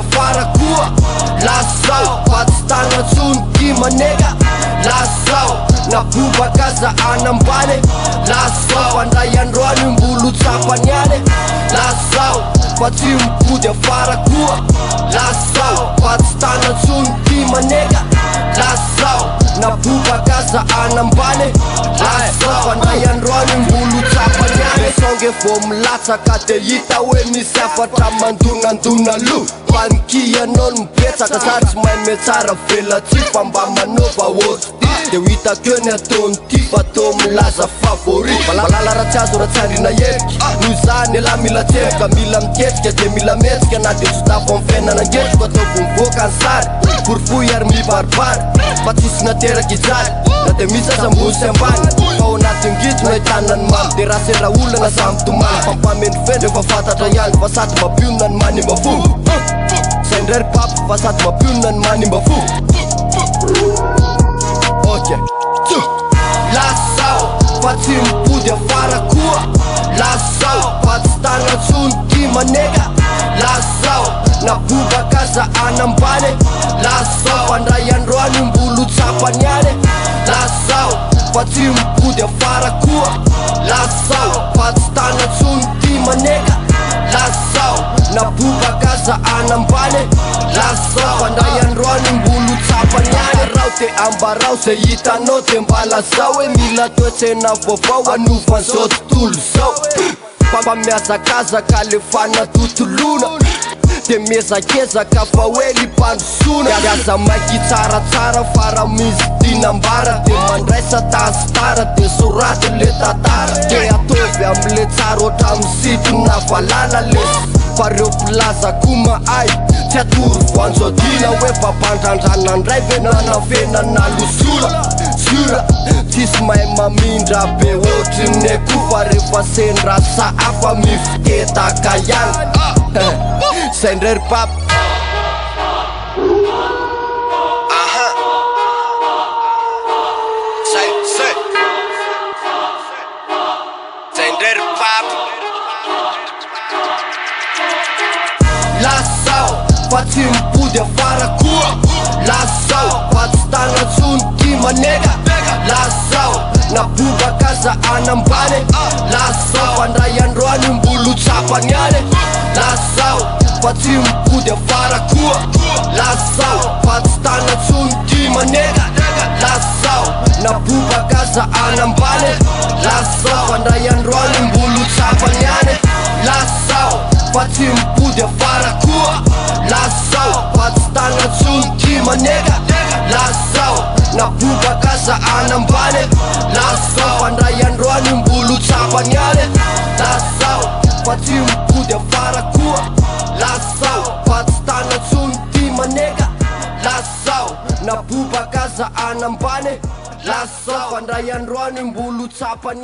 afara koa LASA ZAO fa tsy tanatsony kima nega LASA ZAO nabobaka zahana ambany LASA ZAO fandray androany mbolo tsapany any LASA ZAO fa tsy mipody afara koa LASA ZAO fa tsy tanatsony kima nega LASA ZAO nabobaka zahana ambany LASA ZAO fandray androany mbolo tsapany any songe vo milatsaka de hita hoe misy afatra mandonandona lo fankianao mipetsaka sary tsy mahay metsara velatsy fa mba manova oaty de ho hitako ny ataony ty fa tô milaza favorit malala raha tsy azo raha tsy andrina eriky noho zany elahy mila tsefika mila miketrika de mila metsika na de tsotafo amin'ny fiainana angetriko ataoko mivoaka ny sary forifoy ary mibaribary fa tsisy nateraky ijaly na de misy aza ambony sy ambany fa ao anaty ngito na hitanany mamy de raha sera olana za mitomany fampamendrifendry efa fantatra ihany fa sady mampionona ny manimba fo zay ndray ry papo fa sady mampionona ny manimba fo LASA ZAO fa tsy mipody afara koa LASA ZAO fa tsy tanatsony kima nega LASA ZAO nabobaka zahana ambany LASA ZAO fandray androany mbolo tsapany any LASA ZAO fa tsy mipody afara koa LASA ZAO fa tsy tanatsony kima nega LASA ZAO nabobaka zahana ambany LASA ZAO fandray androany mbolo tsapany any rao te ambarao zay hitanao de mbala zao hoe mila toetsena vaovao anovan'zao tontolo zao fa miazakazaka le fanatotolona de miezakezaka fa hoe limpandrosona aza maiky tsaratsara fa raha misy dinambara de mandraisa tasitara de soraty le tantara de atovy amle tsara oatra misitona valala lesy fa reo mpilaza koma ay tsy atory voanjao dina hoe vampandrandrana ndray venana venana losola sura tsisy mahay mamindra be ohatriny ako fa rehefa sendra sa afa mifitetaka ihany zay ndray ry papo zay ndray ry papo LASA ZAO fa tsy mipody afara koa LASA ZAO fa tsy tanatsony kima nega LASA ZAO nabobaka zahana ambany LASA ZAO fandray androany mbolo tsapany any LASA ZAO fa tsy mipody afara koa LASA ZAO fa tsy tanatsony kima nega LASA ZAO nabobaka zahana ambany LASA ZAO fandray androany mbolo tsapany any LASA ZAO fa tsy mipody afara koa LASA ZAO fa tsy tanatsony kima nega LASA ZAO nabobaka zahana ambany LASA ZAO fandray androany mbolo tsapany any LASA ZAO fa tsy mipody afara koa LASA ZAO fa tsy tanatsony kima nega LASA ZAO nabobaka zahana ambany LASA ZAO fandray androany mbolo tsapany